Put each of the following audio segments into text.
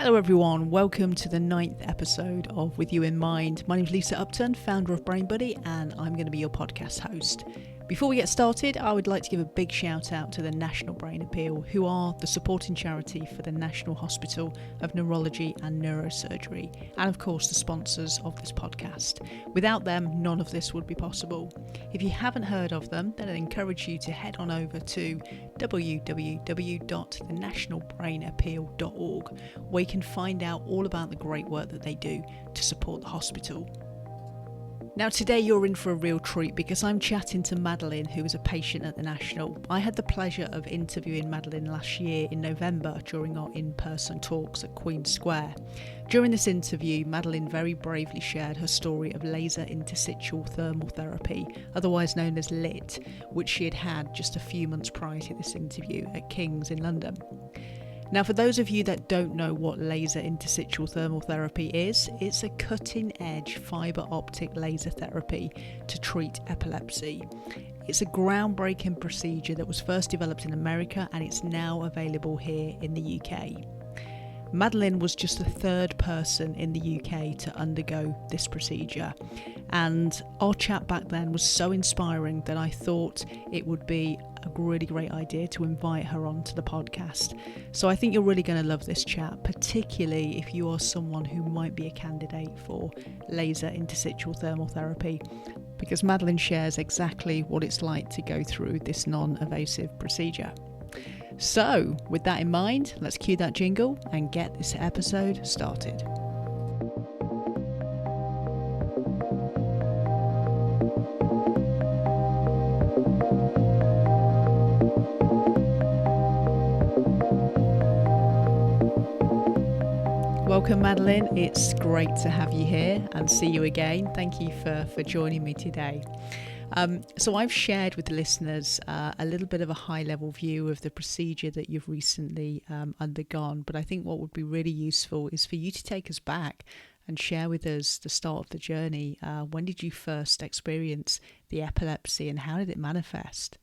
Hello everyone, welcome to the 9th episode of With You in Mind. My name's Lisa Upton, founder of Brain Buddy, and I'm going to be your podcast host. Before we get started, I would like to give a big shout out to the National Brain Appeal, who are the supporting charity for the National Hospital of Neurology and Neurosurgery, and of course the sponsors of this podcast. Without them, none of this would be possible. If you haven't heard of them, then I'd encourage you to head on over to www.thenationalbrainappeal.org, where you can find out all about the great work that they do to support the hospital. Now today you're in for a real treat because I'm chatting to Madeline, who is a patient at the National. I had the pleasure of interviewing Madeline last year in November during our in-person talks at Queen Square. During this interview, Madeline very bravely shared her story of laser interstitial therapy, otherwise known as LIT, which she had had just a few months prior to this interview at King's in London. Now, for those of you that don't know what laser interstitial therapy is, it's a cutting-edge fibre optic laser therapy to treat epilepsy. It's a groundbreaking procedure that was first developed in America and it's now available here in the UK. Madeline was just the third person in the UK to undergo this procedure, and our chat back then was so inspiring that I thought it would be a really great idea to invite her onto the podcast. So I think you're really going to love this chat, particularly if you are someone who might be a candidate for laser interstitial therapy, because Madeline shares exactly what it's like to go through this non-invasive procedure. So, with that in mind, let's cue that jingle and get this episode started. Welcome, Madeline. It's great to have you here and see you again. Thank you for joining me today. So I've shared with the listeners a little bit of a high-level view of the procedure that you've recently undergone, but I think what would be really useful is for you to take us back and share with us the start of the journey. When did you first experience the epilepsy and how did it manifest?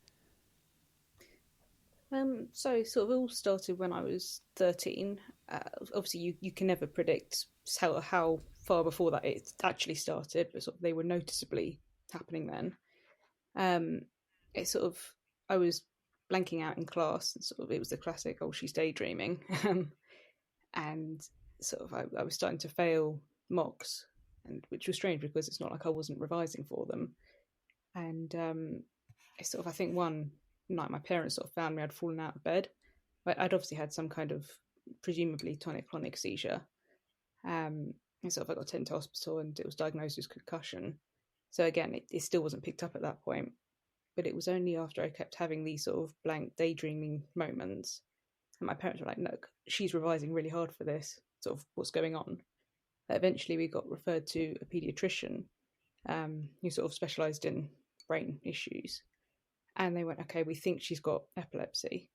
So sort of all started when I was 13. Obviously, you can never predict how far before that it actually started, but sort of they were noticeably happening then. I was blanking out in class, and sort of it was the classic, oh, she's daydreaming, and sort of I was starting to fail mocks, and which was strange because it's not like I wasn't revising for them, and I think one night my parents sort of found me, I'd fallen out of bed. I'd obviously had some kind of presumably tonic-clonic seizure, and sort of I got taken to hospital and it was diagnosed as concussion. So again, it still wasn't picked up at that point, but it was only after I kept having these sort of blank daydreaming moments, and my parents were like, "Look, she's revising really hard for this. Sort of what's going on?" Eventually, we got referred to a paediatrician who sort of specialised in brain issues, and they went, "Okay, we think she's got epilepsy."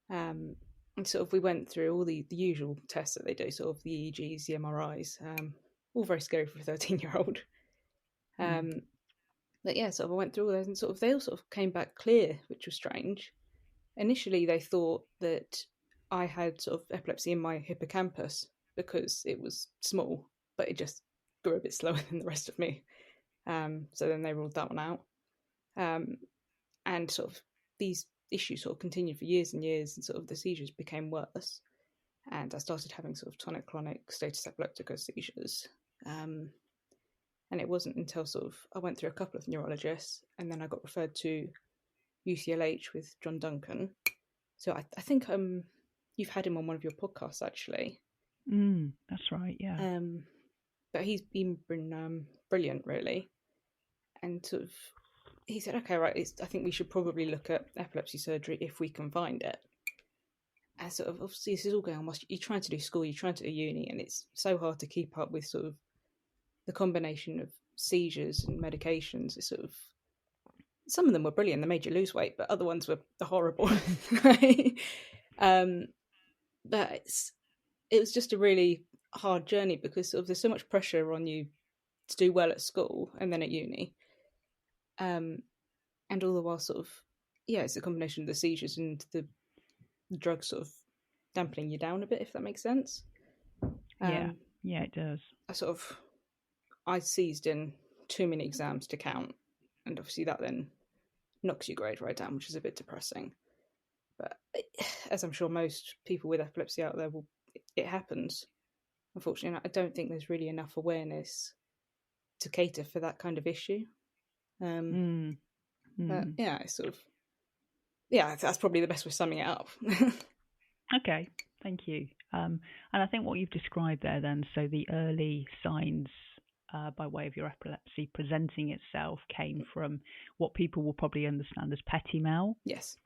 And sort of we went through all the usual tests that they do, sort of the EEGs, the MRIs, all very scary for a 13-year-old. But yeah, sort of I went through all those and sort of they all sort of came back clear, which was strange. Initially, they thought that I had sort of epilepsy in my hippocampus because it was small, but it just grew a bit slower than the rest of me. So then they ruled that one out. And sort of these issues sort of continued for years and years, and sort of the seizures became worse. And I started having sort of tonic-clonic status epilepticus seizures. And it wasn't until sort of I went through a couple of neurologists and then I got referred to UCLH with John Duncan. So I think you've had him on one of your podcasts actually. That's right, yeah. But he's been brilliant, really. And sort of he said, "Okay, right, I think we should probably look at epilepsy surgery if we can find it." And sort of obviously this is all going on whilst you're trying to do school, you're trying to do uni, and it's so hard to keep up with sort of the combination of seizures and medications. It's sort of some of them were brilliant, they made you lose weight, but other ones were horrible. But it was just a really hard journey because sort of there's so much pressure on you to do well at school and then at uni, and all the while sort of it's a combination of the seizures and the drugs sort of dampening you down a bit, if that makes sense. Yeah, it does. I seized in too many exams to count, and obviously that then knocks your grade right down, which is a bit depressing. But as I'm sure most people with epilepsy out there it happens. Unfortunately, I don't think there's really enough awareness to cater for that kind of issue. But yeah, that's probably the best way of summing it up. Okay, thank you. And I think what you've described there then, so the early signs by way of your epilepsy presenting itself came from what people will probably understand as petit mal yes.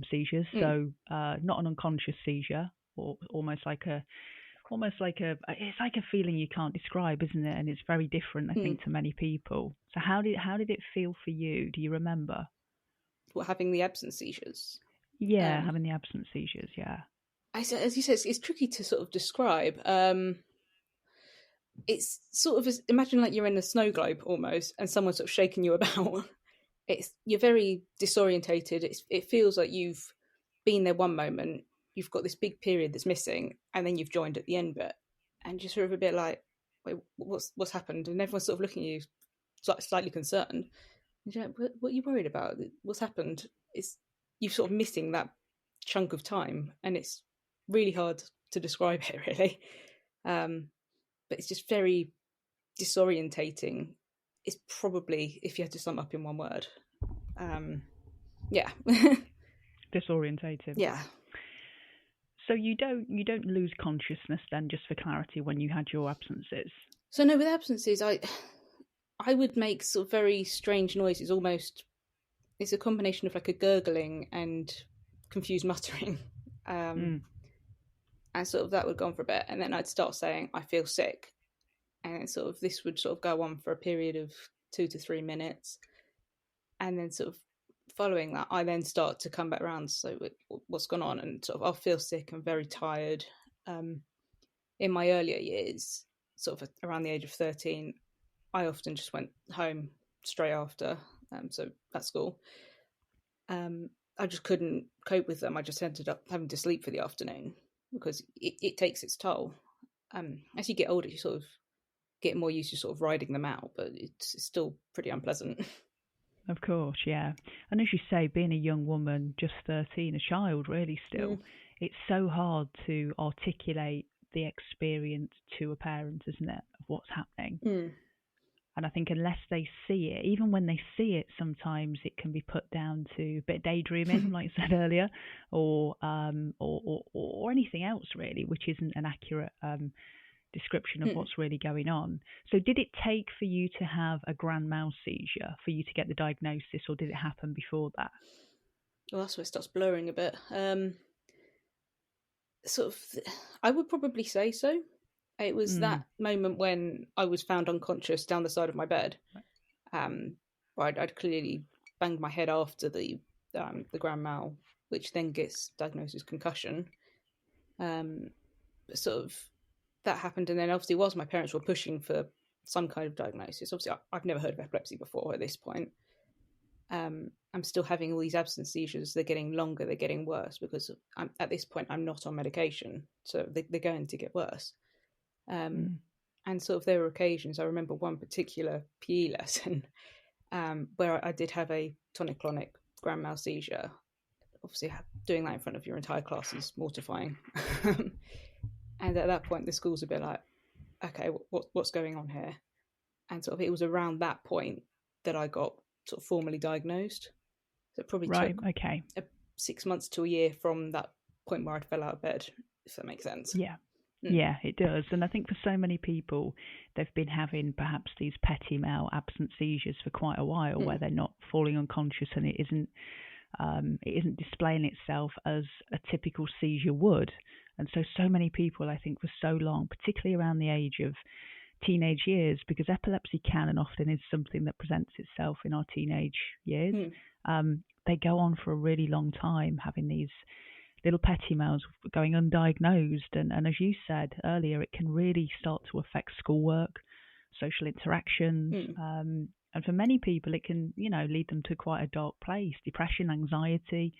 Seizures. So not an unconscious seizure, or almost like a it's like a feeling you can't describe, isn't it? And it's very different, I think, to many people. So how did it feel for you? Do you remember? What, having the absence seizures? Yeah, having the absence seizures. Yeah. As you said, it's tricky to sort of describe. It's sort of imagine like you're in a snow globe almost, and someone's sort of shaking you about. You're very disorientated. It feels like you've been there one moment, you've got this big period that's missing, and then you've joined at the end bit, and you're sort of a bit like, wait, what's happened? And everyone's sort of looking at you, slightly concerned. And you're like, what are you worried about? What's happened? You're sort of missing that chunk of time, and it's really hard to describe it, really. But it's just very disorientating. It's probably, if you had to sum up in one word, yeah. Disorientated. Yeah. So you don't lose consciousness then, just for clarity, when you had your absences? So no, with absences, I would make sort of very strange noises. Almost, it's a combination of like a gurgling and confused muttering, and sort of that would go on for a bit, and then I'd start saying I feel sick, and sort of this would sort of go on for a period of 2 to 3 minutes, and then sort of following that, I then start to come back around. So what's gone on, and sort of I'll feel sick and very tired. In my earlier years, sort of around the age of 13, I often just went home straight after, so at school. I just couldn't cope with them. I just ended up having to sleep for the afternoon because it takes its toll. As you get older, you sort of get more used to sort of riding them out, but it's still pretty unpleasant. Of course, yeah. And as you say, being a young woman, just 13, a child really still, it's so hard to articulate the experience to a parent, isn't it, of what's happening. And I think unless they see it, even when they see it, sometimes it can be put down to a bit of daydreaming, like I said earlier, or anything else really, which isn't an accurate description of what's really going on. So did it take for you to have a grand mal seizure for you to get the diagnosis, or did it happen before that? Well, that's where it starts blurring a bit. I would probably say so. It was that moment when I was found unconscious down the side of my bed, where I'd clearly banged my head after the grand mal, which then gets diagnosed as concussion. Sort of that happened, and then obviously whilst my parents were pushing for some kind of diagnosis, obviously I've never heard of epilepsy before at this point. I'm still having all these absence seizures. They're getting longer, they're getting worse, because at this point I'm not on medication, so they're going to get worse. And sort of there were occasions, I remember one particular PE lesson where I did have a tonic-clonic grand mal seizure. Obviously doing that in front of your entire class is mortifying. And at that point, the school's a bit like, okay, what's going on here? And sort of it was around that point that I got sort of formally diagnosed. So it probably took 6 months to a year from that point where I fell out of bed, if that makes sense. Yeah. Yeah, it does. And I think for so many people, they've been having perhaps these petit mal absent seizures for quite a while, where they're not falling unconscious, and it isn't displaying itself as a typical seizure would. And so many people, I think, for so long, particularly around the age of teenage years, because epilepsy can and often is something that presents itself in our teenage years, they go on for a really long time having these little petit mals going undiagnosed. And as you said earlier, it can really start to affect schoolwork, social interactions. And for many people, it can, lead them to quite a dark place, depression, anxiety.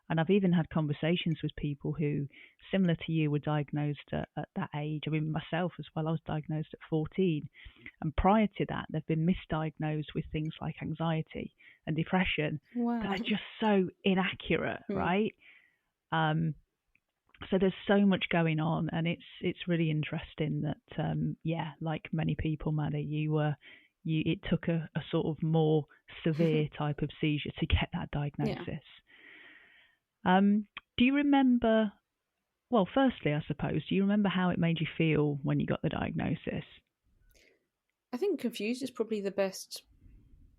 And I've even had conversations with people who, similar to you, were diagnosed at that age. I mean, myself as well, I was diagnosed at 14. And prior to that, they've been misdiagnosed with things like anxiety and depression that are just so inaccurate, right? So there's so much going on, and it's really interesting that, like many people, Maddie, it took a sort of more severe type of seizure to get that diagnosis. Yeah. Do you remember, well, firstly, I suppose, do you remember how it made you feel when you got the diagnosis? I think confused is probably the best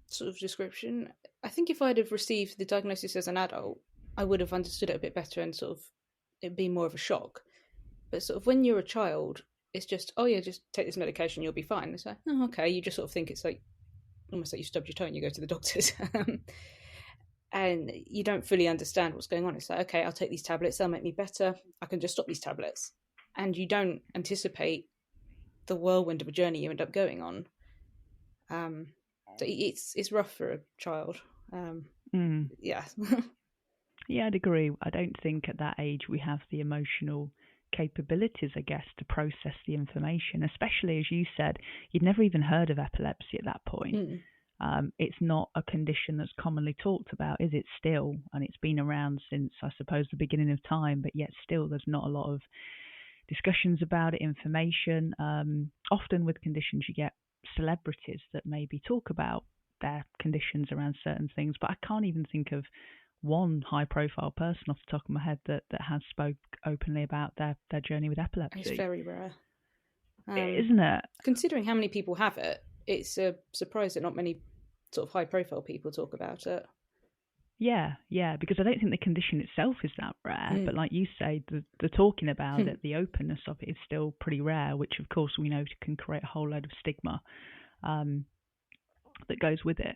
sort of description. I think if I'd have received the diagnosis as an adult, I would have understood it a bit better and sort of it'd be more of a shock. But sort of when you're a child, it's just, oh yeah, just take this medication, you'll be fine. It's like, oh, okay. You just sort of think it's like almost like you stubbed your toe and you go to the doctors. And you don't fully understand what's going on. It's like, okay, I'll take these tablets, they'll make me better. I can just stop these tablets. And you don't anticipate the whirlwind of a journey you end up going on. So it's rough for a child. Yeah. Yeah, I'd agree. I don't think at that age we have the emotional capabilities, I guess, to process the information, especially, as you said, you'd never even heard of epilepsy at that point. It's not a condition that's commonly talked about, is it still? And it's been around since, I suppose, the beginning of time, but yet still there's not a lot of discussions about it, information. Often with conditions you get celebrities that maybe talk about their conditions around certain things, but I can't even think of one high-profile person off the top of my head that has spoke openly about their journey with epilepsy. It's very rare. Isn't it? Considering how many people have it, it's a surprise that not many sort of high-profile people talk about it. Yeah, because I don't think the condition itself is that rare, but like you say, the talking about it, the openness of it is still pretty rare, which of course we know can create a whole load of stigma that goes with it.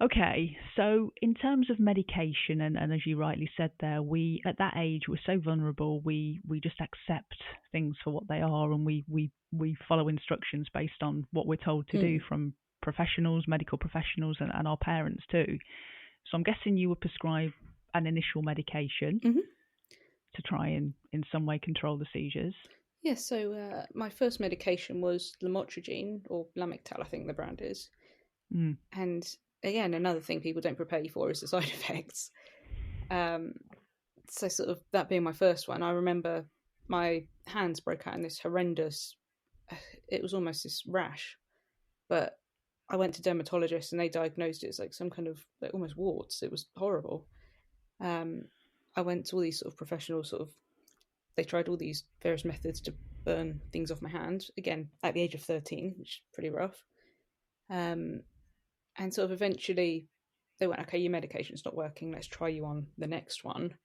Okay, so in terms of medication, and as you rightly said there, we at that age we're so vulnerable. We just accept things for what they are, and we follow instructions based on what we're told to do from professionals, medical professionals, and our parents too. So I'm guessing you were prescribed an initial medication to try and in some way control the seizures. Yes. Yeah, so my first medication was lamotrigine, or Lamictal, I think the brand is, and again, another thing people don't prepare you for is the side effects. So sort of that being my first one, I remember my hands broke out in this horrendous, it was almost this rash, but I went to dermatologists and they diagnosed it as like some kind of like almost warts. It was horrible. I went to all these sort of professional they tried all these various methods to burn things off my hand, again, at the age of 13, which is pretty rough. And sort of eventually they went, okay, your medication's not working, let's try you on the next one.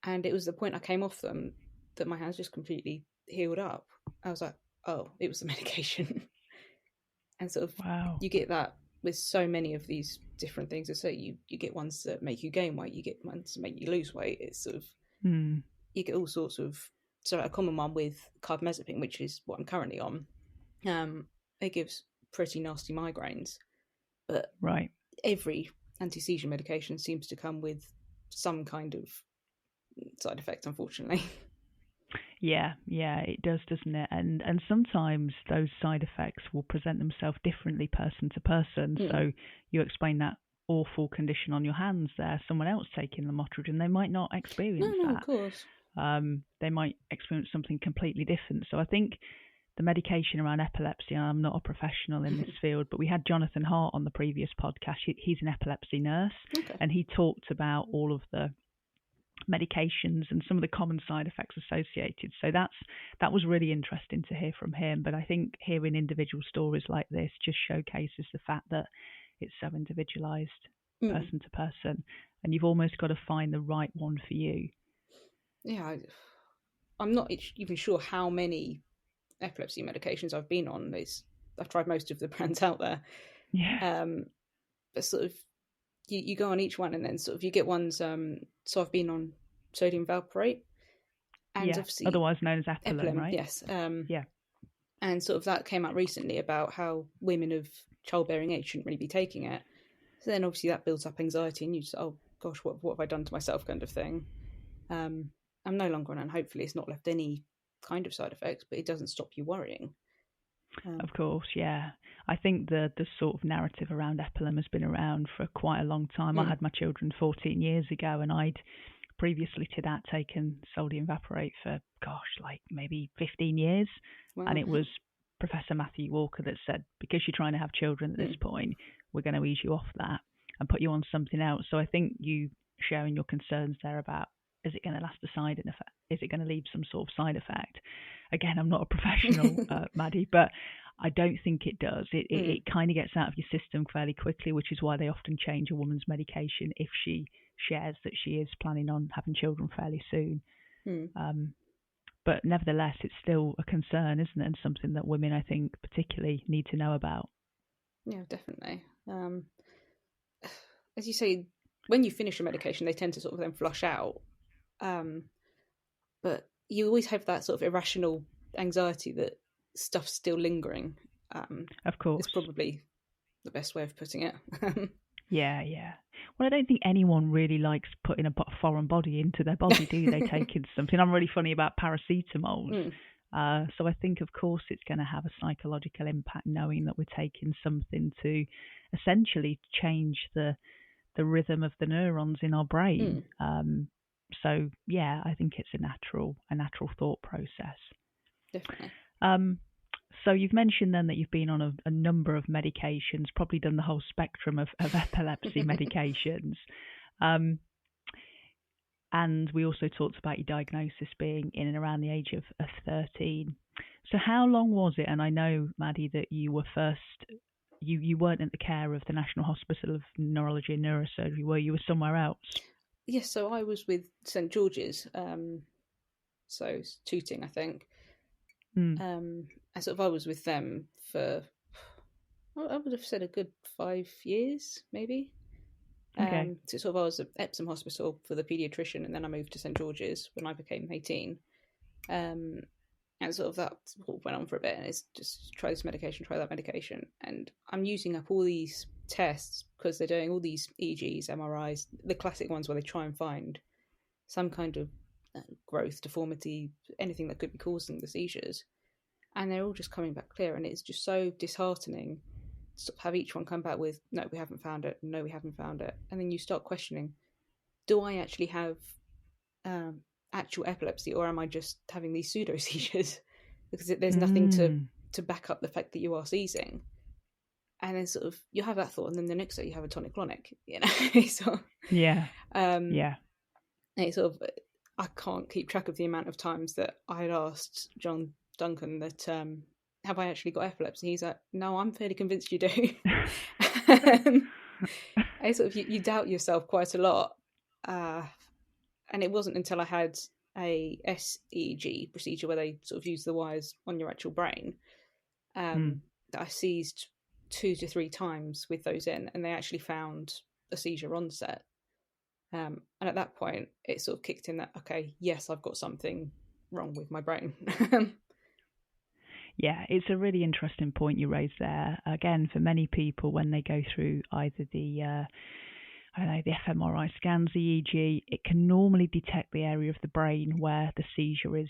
And it was the point I came off them that my hands just completely healed up. I was like, oh, it was the medication. And sort of you get that with so many of these different things. So you get ones that make you gain weight, you get ones that make you lose weight. It's sort of, you get all sorts of, so a common one with carbamazepine, which is what I'm currently on, it gives pretty nasty migraines. But every anti-seizure medication seems to come with some kind of side effect, unfortunately. Yeah, it does, doesn't it? And sometimes those side effects will present themselves differently person to person. So you explain that awful condition on your hands there. Someone else taking lamotrigine, they might not experience that. No, of course. They might experience something completely different. So I think the medication around epilepsy, and I'm not a professional in this field, but we had Jonathan Hart on the previous podcast. He's an epilepsy nurse, and he talked about all of the medications and some of the common side effects associated. So that was really interesting to hear from him. But I think hearing individual stories like this just showcases the fact that it's so individualized, person to person, and you've almost got to find the right one for you. Yeah, I'm not even sure how many epilepsy medications I've been on. I've tried most of the brands out there. Yeah. But sort of you go on each one, and then sort of you get ones. So I've been on sodium valproate, and obviously otherwise known as Epilum, right? Yes. Yeah. And sort of that came out recently about how women of childbearing age shouldn't really be taking it. So then obviously that builds up anxiety, and you just, gosh, what have I done to myself kind of thing. I'm no longer on it, and hopefully it's not left any kind of side effects, but it doesn't stop you worrying. Of course, yeah. I think the sort of narrative around Epilum has been around for quite a long time. I had my children 14 years ago, and I'd previously to that taken sodium valproate for, gosh, like maybe 15 years. Wow. And it was Professor Matthew Walker that said, because you're trying to have children at this point, we're going to ease you off that and put you on something else. So I think you sharing your concerns there about, is it going to last a side effect? Is it going to leave some sort of side effect? Again, I'm not a professional, Maddie, but I don't think it does. It kind of gets out of your system fairly quickly, which is why they often change a woman's medication if she shares that she is planning on having children fairly soon. But nevertheless, it's still a concern, isn't it? And something that women, I think, particularly need to know about. Yeah, definitely. As you say, when you finish a medication, they tend to sort of then flush out. But you always have that sort of irrational anxiety that stuff's still lingering. Of course. It's probably the best way of putting it. Yeah. Well, I don't think anyone really likes putting a foreign body into their body, do they? Taking something. I'm really funny about paracetamol. So I think, of course, it's going to have a psychological impact knowing that we're taking something to essentially change the rhythm of the neurons in our brain. So, yeah, I think it's a natural thought process. Definitely. So you've mentioned then that you've been on a number of medications, probably done the whole spectrum of epilepsy medications. And we also talked about your diagnosis being in and around the age of 13. So how long was it? And I know, Maddie, that you were first, you weren't in the care of the National Hospital of Neurology and Neurosurgery, were you? Were somewhere else? Yes, so I was with St George's, so Tooting, I think. And sort of I was with them for, I would have said a good 5 years, maybe. Okay. So sort of I was at Epsom Hospital for the paediatrician, and then I moved to St George's when I became 18. And sort of that went on for a bit, and it's just try this medication, try that medication. And I'm using up all these tests because they're doing all these EEGs, MRIs, the classic ones where they try and find some kind of growth, deformity, anything that could be causing the seizures. And they're all just coming back clear, and it's just so disheartening to have each one come back with, no, we haven't found it, no, we haven't found it. And then you start questioning, do I actually have actual epilepsy, or am I just having these pseudo seizures? Because there's nothing to back up the fact that you are seizing. And then sort of you have that thought, and then the next day you have a tonic-clonic, you know. So, yeah. And it's sort of, I can't keep track of the amount of times that I had asked John Duncan that have I actually got epilepsy? He's like, no, I'm fairly convinced you do. And sort of you doubt yourself quite a lot, and it wasn't until I had a SEEG procedure where they sort of use the wires on your actual brain that I seized 2 to 3 times with those in, and they actually found a seizure onset. And at that point, it sort of kicked in that, okay, yes, I've got something wrong with my brain. Yeah, it's a really interesting point you raised there. Again, for many people, when they go through either the fMRI scans, the EEG, it can normally detect the area of the brain where the seizure is,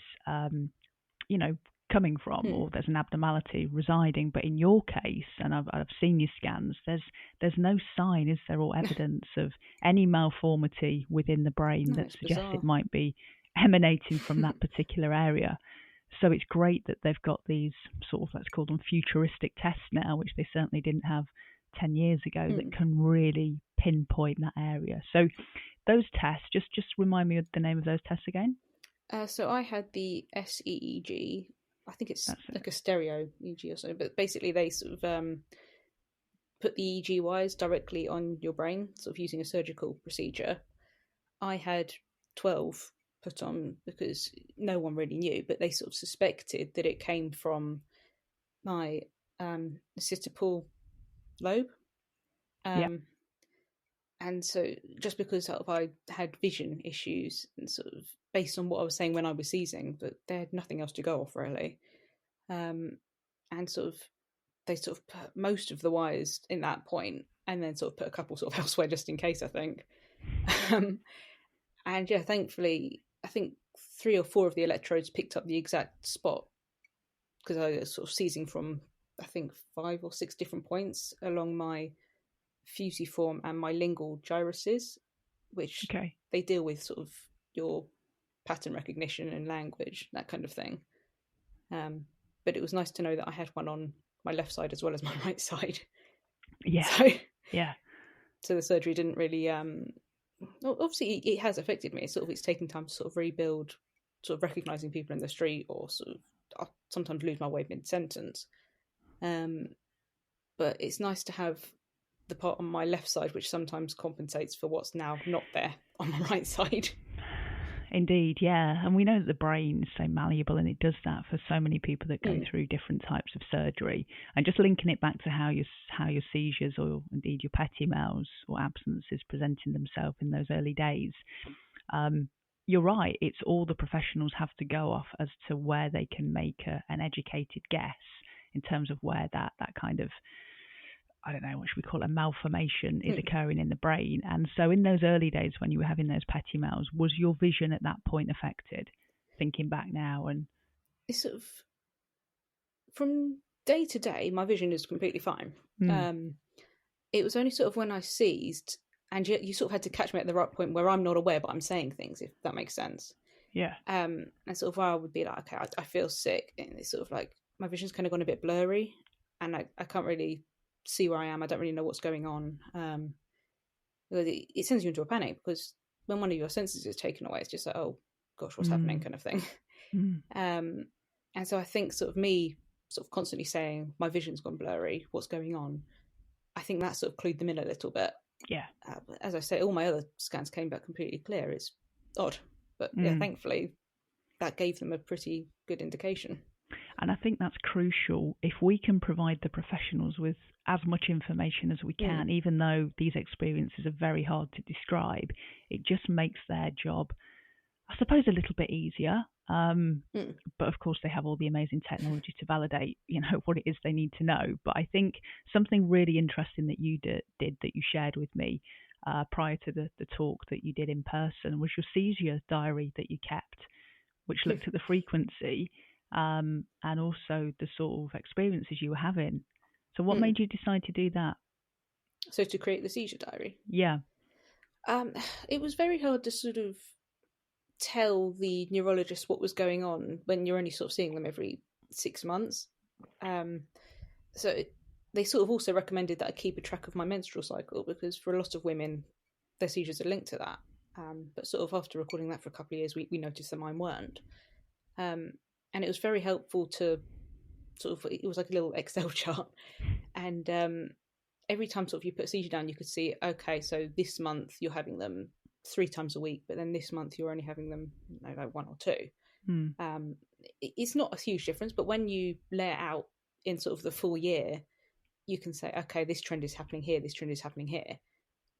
coming from, or there's an abnormality residing. But in your case, and I've seen your scans, there's no sign, is there, or evidence of any malformity within the brain that suggests bizarre. It might be emanating from that particular area. So it's great that they've got these sort of, let's call them futuristic tests now, which they certainly didn't have 10 years ago, that can really pinpoint that area. So those tests, just remind me of the name of those tests again. So I had the SEEG. I think it's like a stereo EEG or so, but basically they sort of put the EEG wires directly on your brain, sort of using a surgical procedure. I had 12 put on because no one really knew, but they sort of suspected that it came from my occipital lobe. And so just because sort of I had vision issues, and sort of based on what I was saying when I was seizing, but they had nothing else to go off really. And sort of they sort of put most of the wires in that point, and then sort of put a couple sort of elsewhere just in case, I think. And yeah, thankfully, I think 3 or 4 of the electrodes picked up the exact spot, because I was sort of seizing from, I think, 5 or 6 different points along my fusiform and my lingual gyruses, which they deal with sort of your pattern recognition and language, that kind of thing. But it was nice to know that I had one on my left side as well as my right side. Yeah. So the surgery didn't really. Obviously, it has affected me. It's taken time to sort of rebuild, sort of recognizing people in the street, or sort of I'll sometimes lose my way mid sentence. But it's nice to have the part on my left side, which sometimes compensates for what's now not there on my right side. Indeed, yeah. And we know that the brain is so malleable, and it does that for so many people that go through different types of surgery. And just linking it back to how your seizures, or indeed your petit mals or absences presenting themselves in those early days, you're right. It's all the professionals have to go off as to where they can make an educated guess in terms of where that kind of, I don't know, what should we call it, a malformation is occurring in the brain. And so in those early days when you were having those petit mals, was your vision at that point affected, thinking back now? And it's sort of, from day to day, my vision is completely fine. It was only sort of when I seized, and you sort of had to catch me at the right point where I'm not aware, but I'm saying things, if that makes sense. Yeah. And sort of I would be like, okay, I feel sick. And it's sort of like my vision's kind of gone a bit blurry, and I can't really see where I am. I don't really know what's going on. It sends you into a panic, because when one of your senses is taken away, it's just like, oh gosh, what's happening, kind of thing. And so I think sort of me sort of constantly saying my vision's gone blurry, what's going on, I think that sort of clued them in a little bit. Yeah. As I say, all my other scans came back completely clear. It's odd, but yeah, thankfully that gave them a pretty good indication. And I think that's crucial. If we can provide the professionals with as much information as we can, even though these experiences are very hard to describe, it just makes their job, I suppose, a little bit easier. But of course, they have all the amazing technology to validate, what it is they need to know. But I think something really interesting that you did that you shared with me prior to the talk that you did in person was your seizure diary that you kept, which looked at the frequency and also the sort of experiences you were having. So what made you decide to do that? So to create the seizure diary? Yeah. It was very hard to sort of tell the neurologist what was going on when you're only sort of seeing them every 6 months. So they sort of also recommended that I keep a track of my menstrual cycle, because for a lot of women, their seizures are linked to that. But sort of after recording that for a couple of years, we noticed that mine weren't. And it was very helpful to sort of, it was like a little Excel chart. And every time sort of you put a seizure down, you could see, okay, so this month you're having them 3 times a week, but then this month you're only having them like 1 or 2. It's not a huge difference, but when you lay it out in sort of the full year, you can say, okay, this trend is happening here, this trend is happening here.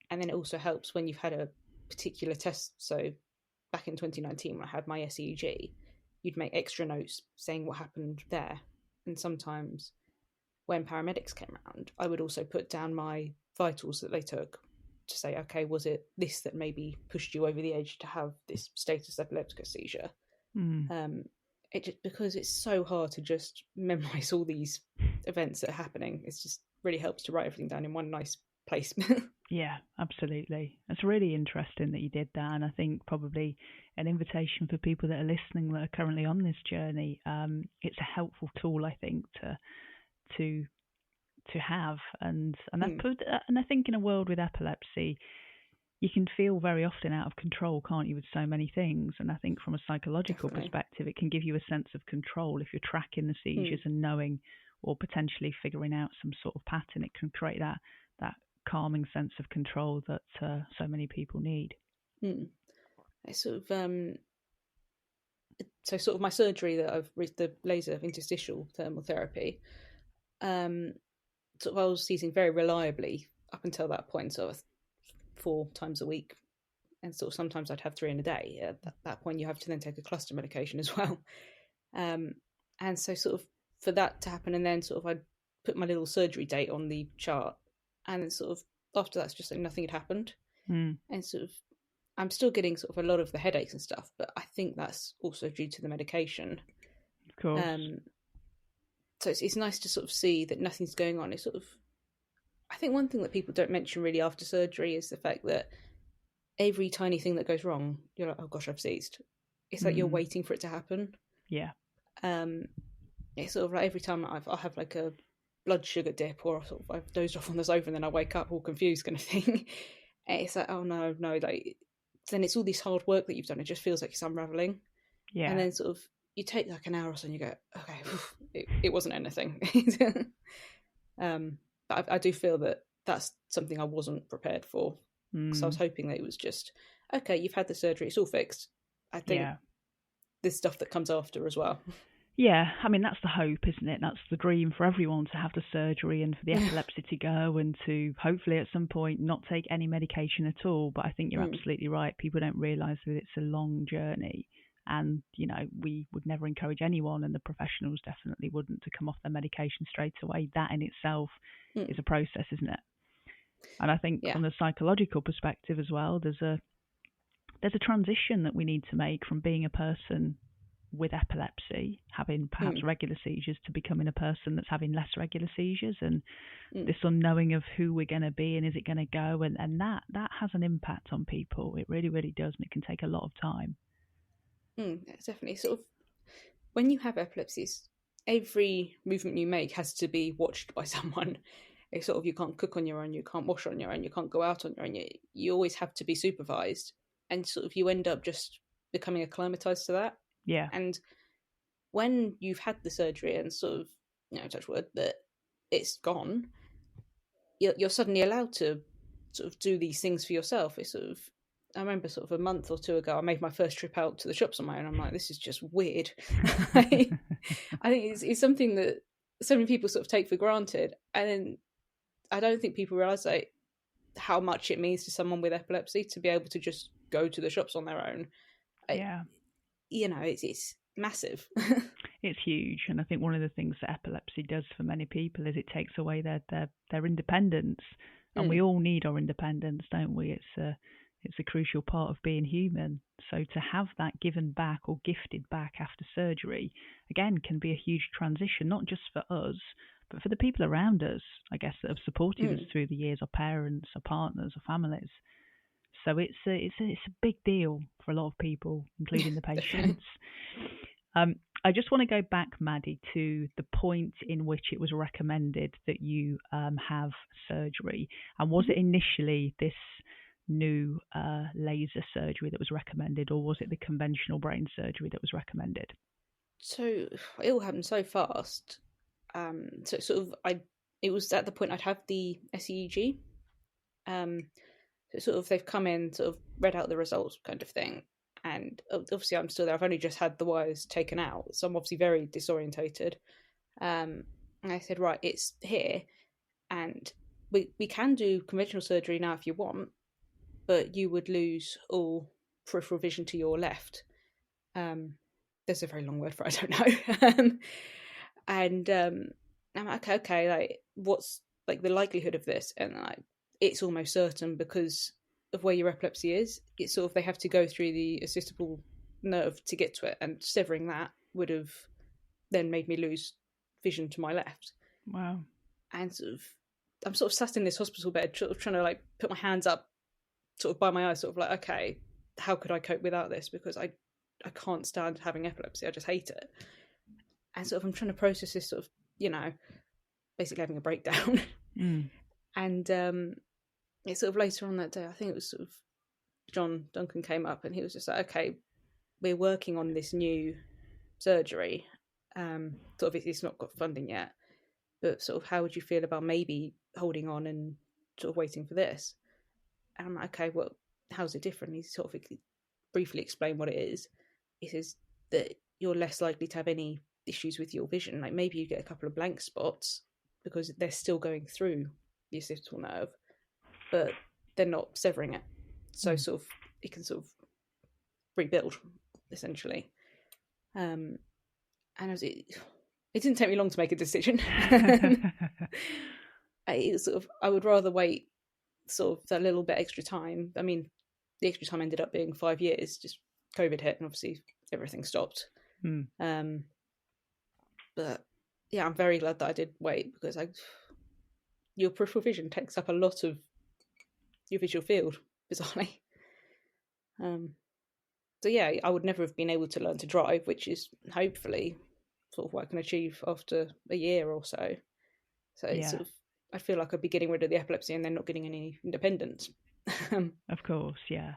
And then it also helps when you've had a particular test. So back in 2019, when I had my SEEG, you'd make extra notes saying what happened there. And sometimes when paramedics came around, I would also put down my vitals that they took to say, okay, was it this that maybe pushed you over the edge to have this status epilepticus seizure? It just, because it's so hard to just memorize all these events that are happening, it just really helps to write everything down in one nice place. Yeah, absolutely. It's really interesting that you did that, and I think probably an invitation for people that are listening that are currently on this journey. It's a helpful tool, I think, to have, and I think in a world with epilepsy, you can feel very often out of control, can't you, with so many things? And I think from a psychological perspective, it can give you a sense of control if you're tracking the seizures and knowing, or potentially figuring out some sort of pattern. It can create that calming sense of control that so many people need. I sort of so sort of my surgery that I've with the laser interstitial therapy, sort of I was seizing very reliably up until that point, sort of 4 times a week, and sort of sometimes I'd have 3 in a day. At that point, you have to then take a cluster medication as well. And so sort of for that to happen, and then sort of I'd put my little surgery date on the chart, and then sort of after that's just like nothing had happened. And sort of, I'm still getting sort of a lot of the headaches and stuff, but I think that's also due to the medication. Of course. So it's nice to sort of see that nothing's going on. It's sort of, I think one thing that people don't mention really after surgery is the fact that every tiny thing that goes wrong, you're like, oh gosh, I've seized. It's like you're waiting for it to happen. Yeah. It's sort of like every time I'll have like a blood sugar dip, or sort of I've dozed off on the sofa and then I wake up all confused kind of thing. And it's like, oh no, like then it's all this hard work that you've done. It just feels like it's unraveling. Yeah. And then sort of you take like an hour or so and you go, okay, it wasn't anything. But I do feel that that's something I wasn't prepared for. So I was hoping that it was just, okay, you've had the surgery, it's all fixed. I think there's stuff that comes after as well. Yeah, I mean, that's the hope, isn't it? That's the dream for everyone, to have the surgery and for the epilepsy to go, and to hopefully at some point not take any medication at all. But I think you're absolutely right. People don't realise that it's a long journey. And, you know, we would never encourage anyone, and the professionals definitely wouldn't, to come off their medication straight away. That in itself is a process, isn't it? And I think from the psychological perspective as well, there's a transition that we need to make from being a person with epilepsy, having perhaps regular seizures, to becoming a person that's having less regular seizures, and this unknowing of who we're going to be and is it going to go, and that has an impact on people. It really, really does, and it can take a lot of time. Definitely. Sort of, when you have epilepsies, every movement you make has to be watched by someone. It's sort of, you can't cook on your own, you can't wash on your own, you can't go out on your own. You always have to be supervised, and sort of you end up just becoming acclimatized to that. Yeah. And when you've had the surgery and sort of, you know, touch wood, that it's gone, you're suddenly allowed to sort of do these things for yourself. It's sort of, I remember sort of a month or two ago, I made my first trip out to the shops on my own. I'm like, this is just weird. I think it's something that so many people sort of take for granted. And then I don't think people realise like how much it means to someone with epilepsy to be able to just go to the shops on their own. Yeah. You know, it's massive. It's huge, and I think one of the things that epilepsy does for many people is it takes away their independence, and we all need our independence, don't we? It's a crucial part of being human. So to have that given back or gifted back after surgery, again, can be a huge transition, not just for us, but for the people around us, I guess, that have supported us through the years, our parents, our partners, our families. So it's a big deal for a lot of people, including the patients. I just want to go back, Maddie, to the point in which it was recommended that you have surgery. And was it initially this new laser surgery that was recommended, or was it the conventional brain surgery that was recommended? So it all happened so fast. So sort of, it was at the point I'd have the SEEG. So sort of, they've come in, sort of read out the results, kind of thing. And obviously, I'm still there. I've only just had the wires taken out, so I'm obviously very disorientated. And I said, right, it's here, and we can do conventional surgery now if you want, but you would lose all peripheral vision to your left. There's a very long word for it, I don't know. And I'm like, okay, like, what's like the likelihood of this? And like, it's almost certain because of where your epilepsy is. It's sort of, they have to go through the assistible nerve to get to it, and severing that would have then made me lose vision to my left. Wow. And sort of, I'm sort of sat in this hospital bed, sort of trying to like put my hands up, sort of by my eyes, sort of like, okay, how could I cope without this? Because I can't stand having epilepsy. I just hate it. And sort of, I'm trying to process this, sort of, you know, basically having a breakdown. And it's sort of later on that day, I think it was sort of John Duncan came up, and he was just like, okay, we're working on this new surgery. Sort of, it's not got funding yet, but sort of, how would you feel about maybe holding on and sort of waiting for this? And I'm like, okay, well, how's it different? He sort of briefly explained what it is. He says that you're less likely to have any issues with your vision. Like, maybe you get a couple of blank spots because they're still going through the occipital nerve, but they're not severing it. So sort of, it can sort of rebuild, essentially. And it didn't take me long to make a decision. It was sort of, I would rather wait sort of that little bit extra time. I mean, the extra time ended up being 5 years. Just COVID hit, and obviously everything stopped. But yeah, I'm very glad that I did wait, because your peripheral vision takes up a lot of your visual field, bizarrely. So yeah, I would never have been able to learn to drive, which is hopefully sort of what I can achieve after a year or so. So it's sort of, I feel like I'd be getting rid of the epilepsy and then not getting any independence. Of course, yeah.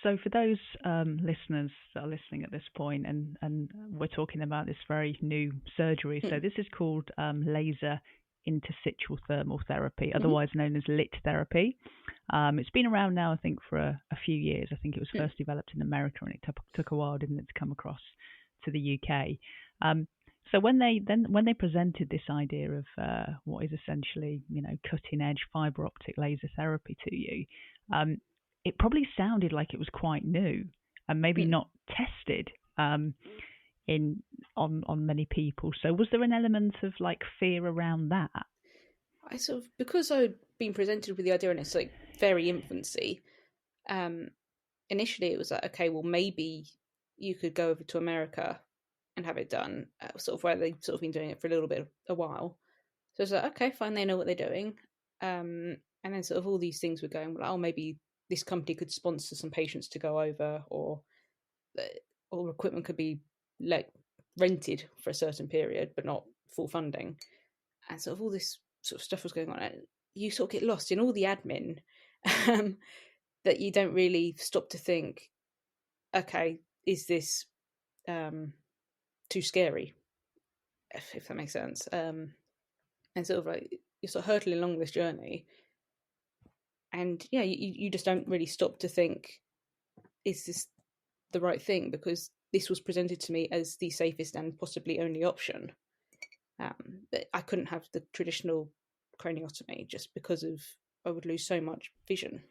So for those listeners that are listening at this point, and we're talking about this very new surgery, so this is called Laser Interstitial Therapy, otherwise known as LIT therapy. It's been around now, I think, for a few years. I think it was first developed in America, and it took a while, didn't it, to come across to the UK. So when they presented this idea of what is essentially, cutting edge fibre optic laser therapy to you, it probably sounded like it was quite new and maybe not tested on many people. So was there an element of like fear around that? I sort of, because I'd been presented with the idea and it's like very infancy, initially it was like, okay, well, maybe you could go over to America and have it done, sort of where they've sort of been doing it for a while. So it's like, okay, fine, they know what they're doing. And then sort of all these things were going, well, maybe this company could sponsor some patients to go over, or equipment could be rented for a certain period, but not full funding. And sort of all this sort of stuff was going on. And you sort of get lost in all the admin that you don't really stop to think, okay, is this too scary? If that makes sense. And sort of like you're sort of hurtling along this journey. And yeah, you just don't really stop to think, is this the right thing? Because this was presented to me as the safest and possibly only option. But I couldn't have the traditional craniotomy just because I would lose so much vision.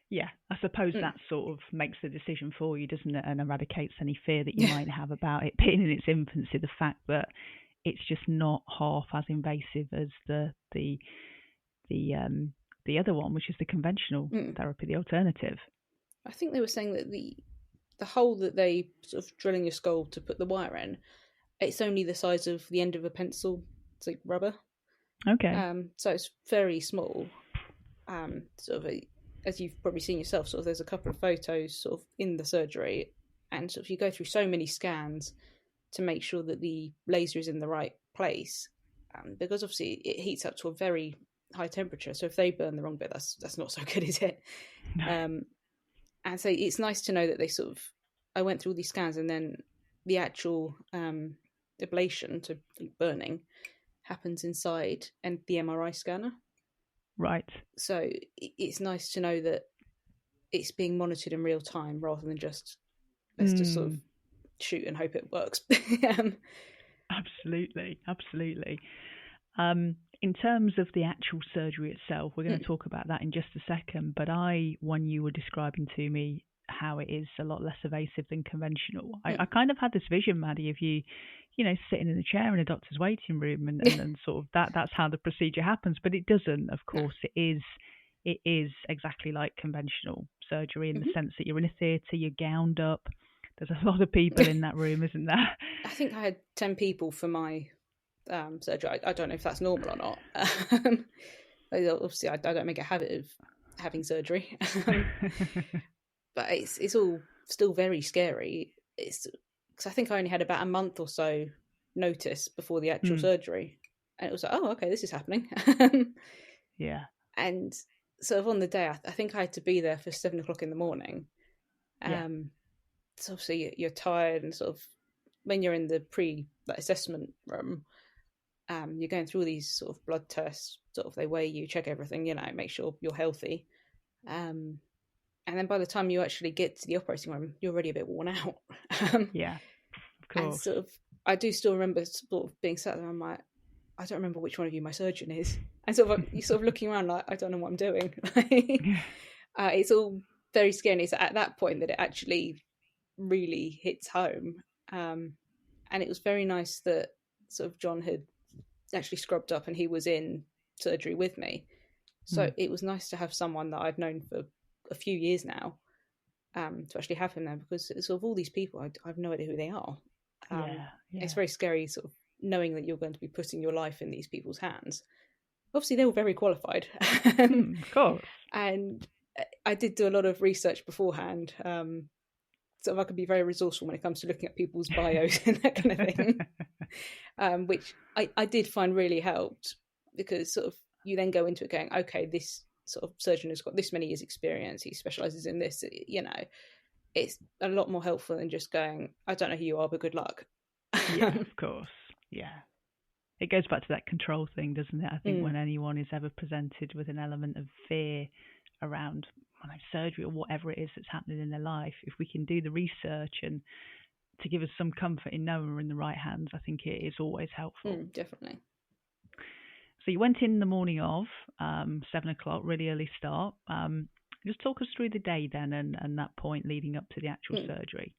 Yeah, I suppose that sort of makes the decision for you, doesn't it? And eradicates any fear that you might have about it being in its infancy. The fact that it's just not half as invasive as the other one, which is the conventional therapy, the alternative. I think they were saying that the hole that they sort of drill in your skull to put the wire in, it's only the size of the end of a pencil. It's like rubber. Okay. So it's very small. Sort of as you've probably seen yourself, sort of there's a couple of photos sort of in the surgery, and sort of you go through so many scans to make sure that the laser is in the right place, because obviously it heats up to a very high temperature. So if they burn the wrong bit, that's not so good, is it? No. And so it's nice to know that they sort of, I went through all these scans, and then the actual ablation, to burning, happens inside and the MRI scanner. Right. So it's nice to know that it's being monitored in real time rather than just let's just sort of shoot and hope it works. Absolutely. In terms of the actual surgery itself, we're going to talk about that in just a second. But when you were describing to me how it is a lot less evasive than conventional, I kind of had this vision, Maddie, of you sitting in a chair in a doctor's waiting room, and sort of that's how the procedure happens. But it doesn't, of course. It is exactly like conventional surgery in the sense that you're in a theatre, you're gowned up. There's a lot of people in that room, isn't there? I think I had 10 people for my surgery. I don't know if that's normal or not. Obviously, I don't make a habit of having surgery, but it's all still very scary. Because I think I only had about a month or so notice before the actual surgery, and it was like, oh, okay, this is happening. Yeah. And sort of on the day, I think I had to be there for 7 o'clock in the morning. So obviously you're tired, and sort of when you're in the assessment room, you're going through all these sort of blood tests. Sort of they weigh you, check everything, make sure you're healthy. And then by the time you actually get to the operating room, you're already a bit worn out. Yeah, of course. And sort of, I do still remember sort of being sat there. I'm like, I don't remember which one of you my surgeon is. And sort of you're sort of looking around like, I don't know what I'm doing. It's all very scary. And it's at that point that it actually really hits home. And it was very nice that sort of John had actually scrubbed up and he was in surgery with me. So it was nice to have someone that I've known for a few years now, to actually have him there, because sort of all these people, I have no idea who they are. It's very scary, sort of knowing that you're going to be putting your life in these people's hands. Obviously, they were very qualified. Of course. And I did do a lot of research beforehand. So I could be very resourceful when it comes to looking at people's bios and that kind of thing, which I did find really helped, because sort of you then go into it going, okay, this sort of surgeon has got this many years experience, he specialises in this, it's a lot more helpful than just going, I don't know who you are, but good luck. Yeah, of course. Yeah. It goes back to that control thing, doesn't it? I think when anyone is ever presented with an element of fear around surgery or whatever it is that's happening in their life, if we can do the research and to give us some comfort in knowing we're in the right hands, I think it is always helpful. Definitely. So you went in the morning of 7 o'clock, really early start. Just talk us through the day then and that point leading up to the actual surgery.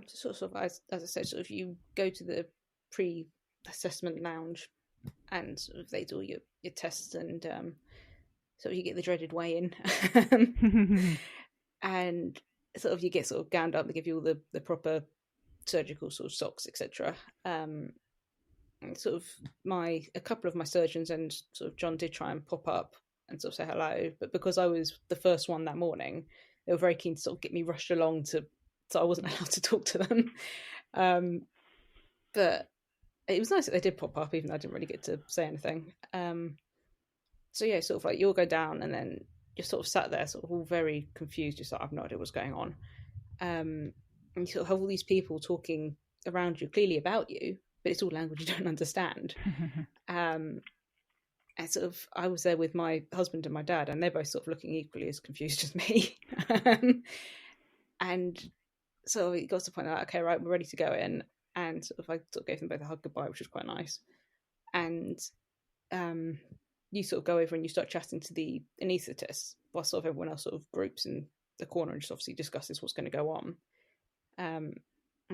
Sort of, as I said, sort of you go to the pre-assessment lounge and sort of they do your tests, and sort of you get the dreaded weigh-in. And sort of you get sort of gowned up, they give you all the proper surgical sort of socks, etc. And sort of a couple of my surgeons and sort of John did try and pop up and sort of say hello, but because I was the first one that morning, they were very keen to sort of get me rushed along so I wasn't allowed to talk to them. But it was nice that they did pop up, even though I didn't really get to say anything. So yeah, sort of like you'll go down and then you're sort of sat there sort of all very confused, just like, I have no idea what's going on. And you sort of have all these people talking around you, clearly about you, but it's all language you don't understand. And sort of, I was there with my husband and my dad, and they're both sort of looking equally as confused as me. And so it got to the point that, okay, right, we're ready to go in. And sort of, I sort of gave them both a hug goodbye, which was quite nice. And you sort of go over and you start chatting to the anaesthetist, while sort of everyone else sort of groups in the corner and just obviously discusses what's going to go on. And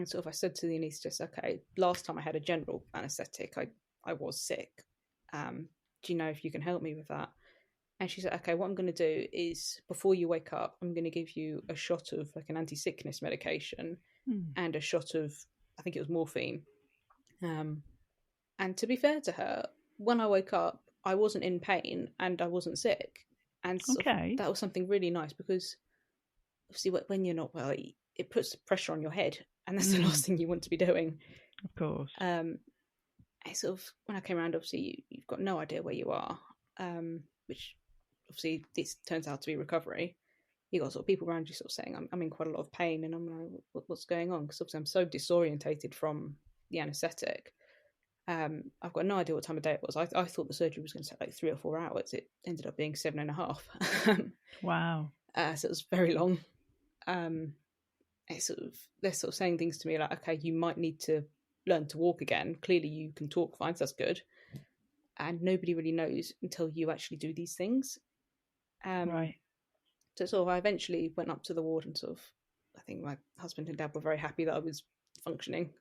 sort of I said to the anaesthetist, okay, last time I had a general anaesthetic, I was sick. Do you know if you can help me with that? And she said, okay, what I'm going to do is, before you wake up, I'm going to give you a shot of like an anti-sickness medication and a shot of, I think it was morphine. And to be fair to her, when I woke up, I wasn't in pain and I wasn't sick. And that was something really nice, because obviously when you're not well, it puts pressure on your head, and that's the last thing you want to be doing. Of course. I sort of, when I came around, obviously you've got no idea where you are, which obviously this turns out to be recovery. You got sort of people around you sort of saying, I'm in quite a lot of pain, and I'm like, what's going on? Because obviously I'm so disorientated from the anaesthetic. I've got no idea what time of day it was. I thought the surgery was going to take like 3 or 4 hours. It ended up being 7.5. Wow. So it was very long. They're sort of saying things to me like, okay, you might need to learn to walk again. Clearly you can talk fine, so that's good. And nobody really knows until you actually do these things. Right. So sort of I eventually went up to the ward, and sort of, I think my husband and dad were very happy that I was functioning.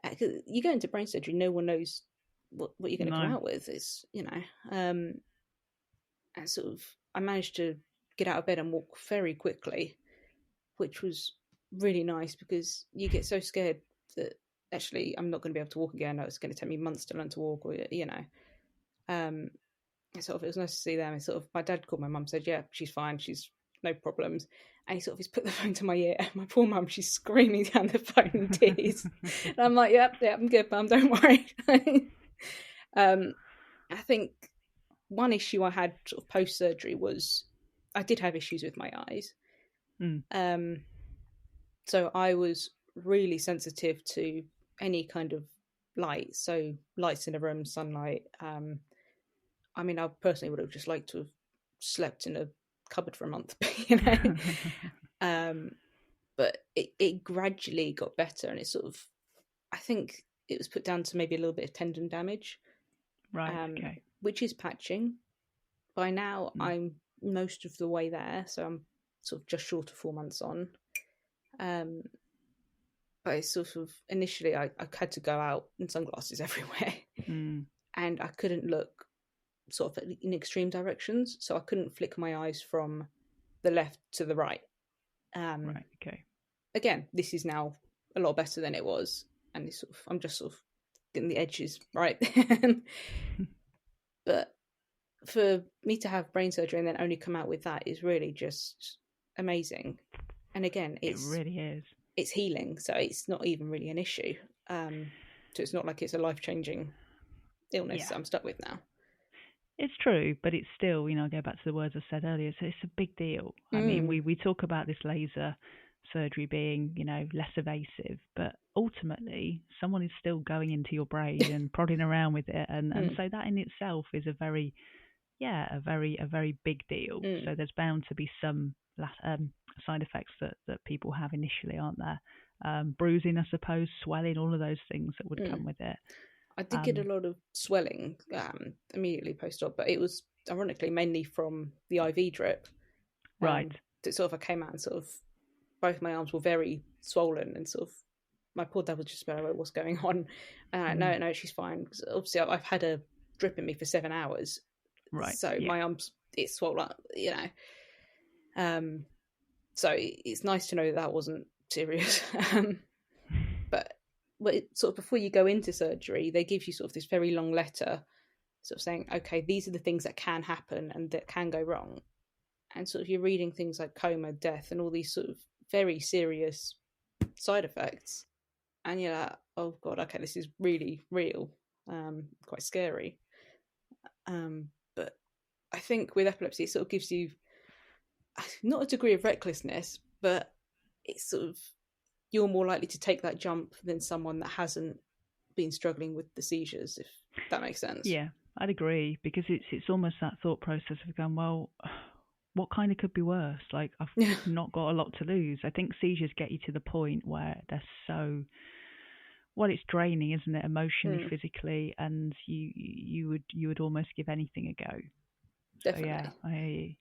Because you go into brain surgery, no one knows what you're going to come out with. It's, and sort of I managed to get out of bed and walk very quickly, which was really nice, because you get so scared that actually I'm not going to be able to walk again. It's going to take me months to learn to walk, or sort of, it was nice to see them. And sort of my dad called my mum, said, yeah, she's fine, she's no problems. And he sort of he's put the phone to my ear, and my poor mum, she's screaming down the phone in tears. And I'm like, yep, I'm good, mum, don't worry. I think one issue I had sort of post surgery was I did have issues with my eyes. So I was really sensitive to any kind of light, so lights in a room, sunlight. I mean, I personally would have just liked to have slept in a cupboard for a month, but it gradually got better, and it sort of, I think it was put down to maybe a little bit of tendon damage, right? Okay. Which is patching. By now, I'm most of the way there, so I'm sort of just short of 4 months on. But it's sort of, initially I had to go out in sunglasses everywhere, and I couldn't look sort of in extreme directions, so I couldn't flick my eyes from the left to the right. Right. Okay. Again, this is now a lot better than it was, and it's sort of, I'm just sort of getting the edges right. But for me to have brain surgery and then only come out with that is really just amazing. And again, it really is. It's healing, so it's not even really an issue. So it's not like it's a life-changing illness that I'm stuck with now. It's true, but it's still, I go back to the words I said earlier, so it's a big deal. I mean, we talk about this laser surgery being, less evasive, but ultimately someone is still going into your brain and prodding around with it. And so that in itself is a very big deal. So there's bound to be some side effects that people have initially, aren't there? Bruising, I suppose, swelling, all of those things that would come with it. I did get a lot of swelling immediately post-op, but it was ironically mainly from the IV drip. Right. That sort of I came out and sort of both my arms were very swollen, and sort of my poor dad was just about, what's going on? No, she's fine. Because obviously I've had a drip in me for 7 hours. Right. So my arms, it's swollen, So it's nice to know that wasn't serious. But sort of before you go into surgery, they give you sort of this very long letter sort of saying, okay, these are the things that can happen and that can go wrong. And sort of you're reading things like coma, death, and all these sort of very serious side effects. And you're like, oh God, okay, this is really real, quite scary. But I think with epilepsy, it sort of gives you not a degree of recklessness, but it's sort of, you're more likely to take that jump than someone that hasn't been struggling with the seizures, if that makes sense. Yeah, I'd agree, because it's almost that thought process of going, well, what kind of could be worse? Like, I've not got a lot to lose. I think seizures get you to the point where they're so, well, it's draining, isn't it, emotionally, physically, and you would almost give anything a go. Definitely. So, yeah, I hear you.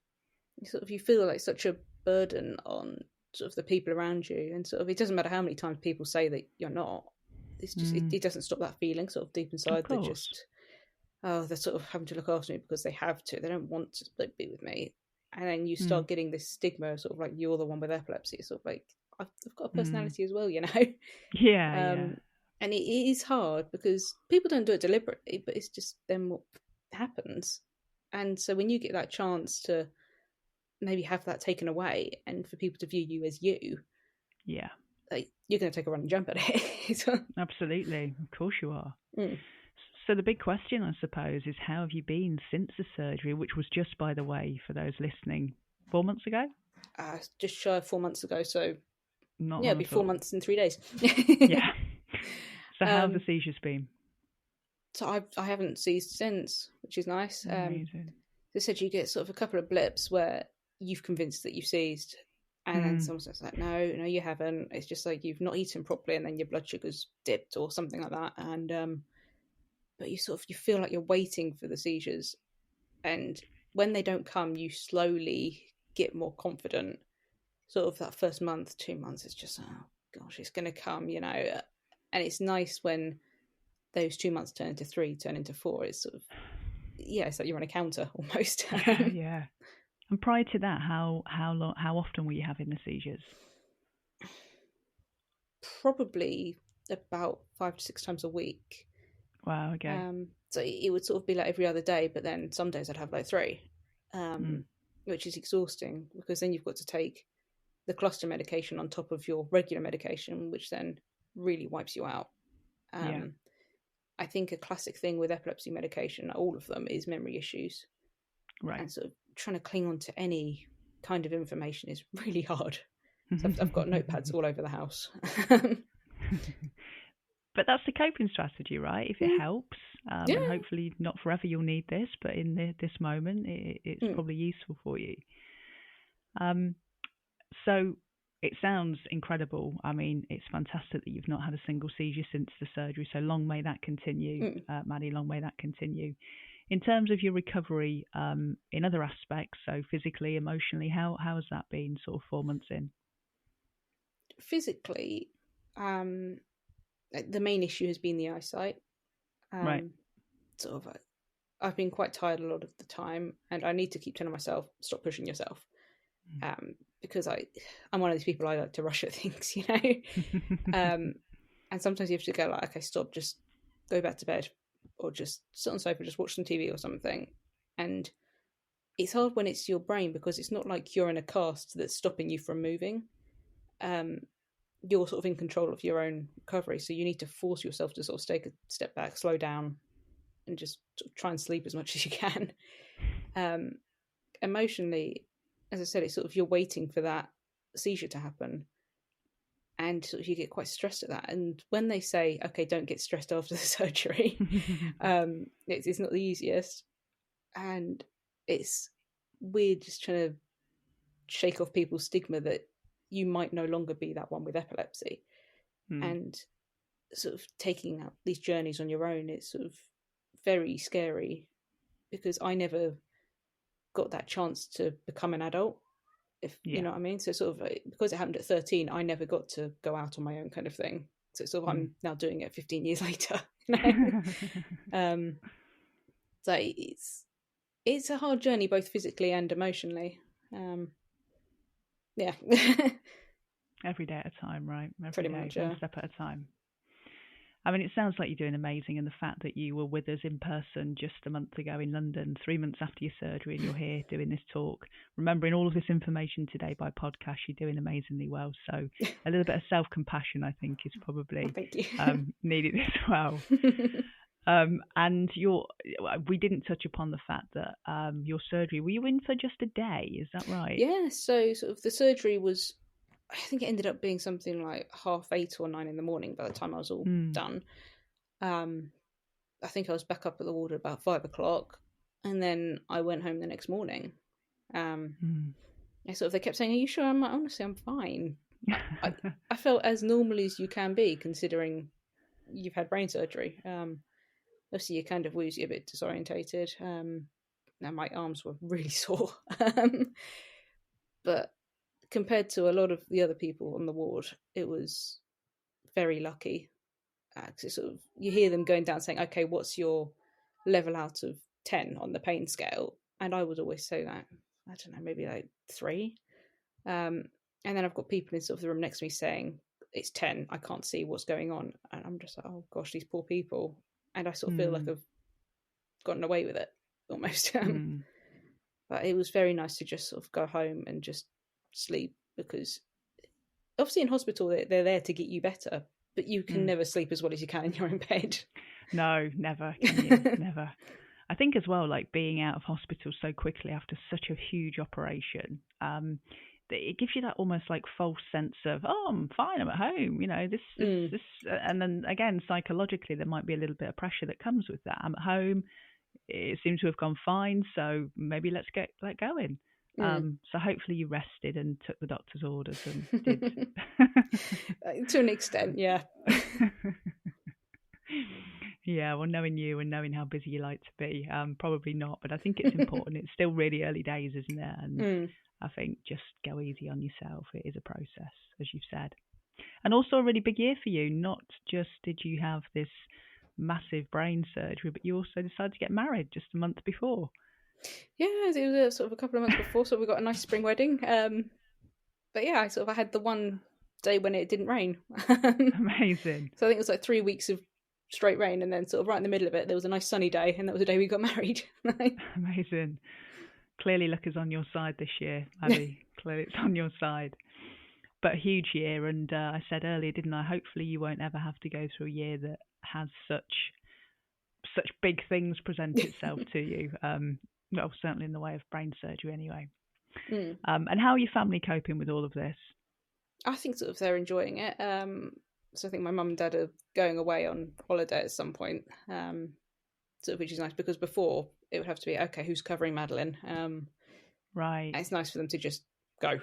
Sort of, you feel like such a burden on sort of the people around you, and sort of it doesn't matter how many times people say that you're not. It's just it doesn't stop that feeling sort of deep inside. They're just they're sort of having to look after me because they have to. They don't want to be with me, and then you start getting this stigma, sort of like you're the one with epilepsy. It's sort of like I've got a personality as well, Yeah. And it is hard because people don't do it deliberately, but it's just then what happens. And so when you get that chance to maybe have that taken away and for people to view you as you, like, you're going to take a run and jump at it. Absolutely, of course you are. So the big question, I suppose, is how have you been since the surgery, which was just, by the way, for those listening, 4 months ago? Just shy of 4 months ago, so it'll be 4 months in 3 days. Yeah. So how have the seizures been? So I haven't seized since, which is nice. Amazing. They said you get sort of a couple of blips where you've convinced that you've seized, and then someone says like, no, you haven't. It's just like you've not eaten properly, and then your blood sugar's dipped or something like that. And but you feel like you're waiting for the seizures, and when they don't come, you slowly get more confident. Sort of that first month, 2 months, it's just, oh gosh, it's going to come, And it's nice when those 2 months turn into 3, turn into 4. It's sort of, it's like you're on a counter almost. Yeah. And prior to that, how often were you having the seizures? Probably about 5 to 6 times a week. Wow. Okay. So it would sort of be like every other day, but then some days I'd have like 3, which is exhausting because then you've got to take the cluster medication on top of your regular medication, which then really wipes you out. I think a classic thing with epilepsy medication, all of them, is memory issues. Right. And sort of trying to cling on to any kind of information is really hard. So I've got notepads all over the house. But that's the coping strategy, right? If it helps, and hopefully not forever you'll need this, but in this moment, it's probably useful for you. So it sounds incredible. I mean, it's fantastic that you've not had a single seizure since the surgery. So long may that continue, Maddie, long may that continue. In terms of your recovery in other aspects, so physically, emotionally, how has that been sort of 4 months in? Physically, the main issue has been the eyesight. Right. Sort of I've been quite tired a lot of the time, and I need to keep telling myself, stop pushing yourself. Because I'm one of these people, I like to rush at things, you know. And sometimes you have to go like, okay, stop, just go back to bed, or just sit on the sofa, just watch some TV or something. And it's hard when it's your brain, because it's not like you're in a cast that's stopping you from moving. You're sort of in control of your own recovery, so you need to force yourself to sort of take a step back, slow down, and just sort of try and sleep as much as you can. Emotionally, as I said, it's sort of you're waiting for that seizure to happen, and sort of you get quite stressed at that. And when they say, okay, don't get stressed after the surgery, it's not the easiest, and it's weird just trying to shake off people's stigma that you might no longer be that one with epilepsy. And sort of taking out these journeys on your own, it's sort of very scary, because I never got that chance to become an adult, if you know what I mean. So sort of because it happened at 13, I never got to go out on my own, kind of thing. So sort of I'm now doing it 15 years later, you know. So it's a hard journey, both physically and emotionally. Yeah. Every day at a time, right? Pretty much, yeah. One step at a time. I mean, it sounds like you're doing amazing, and the fact that you were with us in person just a month ago in London, 3 months after your surgery, and you're here doing this talk, remembering all of this information today by podcast, you're doing amazingly well. So a little bit of self-compassion, I think, is probably needed as well. And we didn't touch upon the fact that your surgery, were you in for just a day? Is that right? Yeah, so sort of the surgery was, I think it ended up being something like 8:30 or 9 in the morning by the time I was all done. I think I was back up at the ward at about 5 o'clock, and then I went home the next morning. They kept saying, "Are you sure?" I'm like, honestly, I'm fine. I felt as normal as you can be, considering you've had brain surgery. Obviously, you're kind of woozy, a bit disorientated. Now my arms were really sore, but compared to a lot of the other people on the ward, it was very lucky. Sort of, you hear them going down saying, okay, what's your level out of 10 on the pain scale? And I would always say that, I don't know, maybe like 3. And then I've got people in sort of the room next to me saying, it's 10, I can't see what's going on. And I'm just like, oh gosh, these poor people. And I sort of feel like I've gotten away with it almost. But it was very nice to just sort of go home and just sleep, because obviously in hospital they're there to get you better, but you can never sleep as well as you can in your own bed. No, never, can you? Never. I think as well, like being out of hospital so quickly after such a huge operation, it gives you that almost like false sense of, oh, I'm fine, I'm at home, you know, this, and then again, psychologically, there might be a little bit of pressure that comes with that. I'm at home, it seems to have gone fine, so maybe let's get going. So hopefully you rested and took the doctor's orders and did. To an extent, yeah. Yeah, well, knowing you and knowing how busy you like to be, probably not, but I think it's important. It's still really early days, isn't it? And I think just go easy on yourself. It is a process, as you've said. And also a really big year for you. Not just did you have this massive brain surgery, but you also decided to get married just a month before. Yeah, it was sort of a couple of months before, so we got a nice spring wedding. But yeah, I had the one day when it didn't rain. Amazing. So I think it was like 3 weeks of straight rain, and then sort of right in the middle of it, there was a nice sunny day, and that was the day we got married. Amazing. Clearly luck is on your side this year, Maddie. Clearly it's on your side. But a huge year, and I said earlier, didn't I? Hopefully you won't ever have to go through a year that has such big things present itself to you. Well, certainly in the way of brain surgery anyway. And how are your family coping with all of this? I think sort of they're enjoying it. So I think my mum and dad are going away on holiday at some point, sort of, which is nice, because before it would have to be, okay, who's covering Madeline? Right. It's nice for them to just go.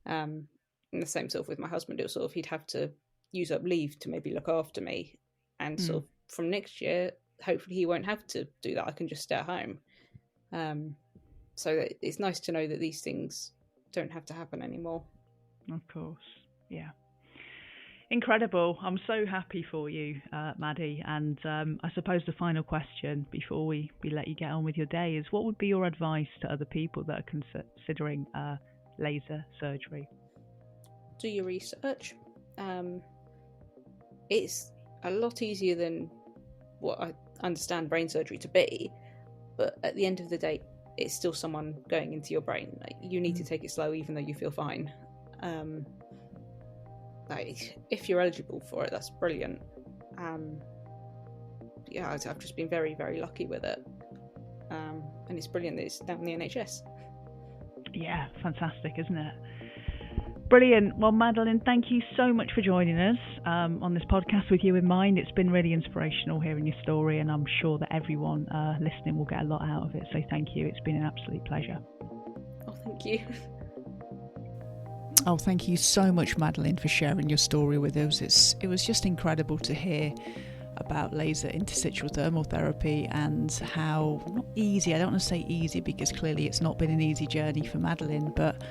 And the same sort of with my husband. It was sort of, he'd have to use up leave to maybe look after me, and sort of from next year, hopefully he won't have to do that. I can just stay at home. So it's nice to know that these things don't have to happen anymore. Of course, yeah. Incredible. I'm so happy for you, Maddie. And I suppose the final question before we let you get on with your day is, what would be your advice to other people that are considering laser surgery? Do your research. It's a lot easier than what I understand brain surgery to be, but at the end of the day, it's still someone going into your brain. Like, you need to take it slow, even though you feel fine. Like, if you're eligible for it, that's brilliant. Yeah, I've just been very, very lucky with it, and it's brilliant that it's down the NHS. Yeah, fantastic, isn't it? Brilliant. Well, Madeline, thank you so much for joining us on this podcast with you in mind. It's been really inspirational hearing your story, and I'm sure that everyone listening will get a lot out of it. So thank you. It's been an absolute pleasure. Oh, thank you. Oh, thank you so much, Madeline, for sharing your story with us. It was just incredible to hear about laser interstitial thermal therapy and how, not easy, I don't want to say easy because clearly it's not been an easy journey for Madeline, but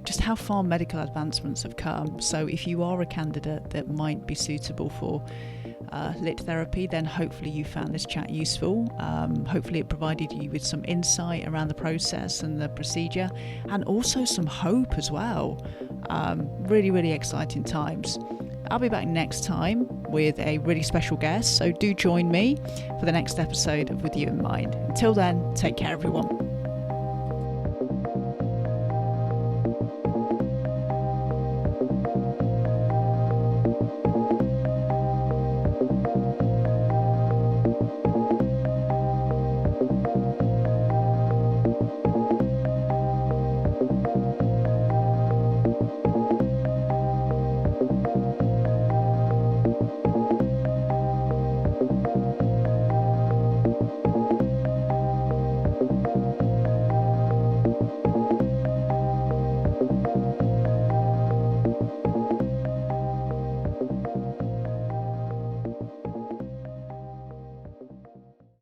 just how far medical advancements have come. So if you are a candidate that might be suitable for lit therapy, then hopefully you found this chat useful. Hopefully it provided you with some insight around the process and the procedure, and also some hope as well. Really, really exciting times. I'll be back next time with a really special guest, so do join me for the next episode of With You in Mind. Until then, take care everyone.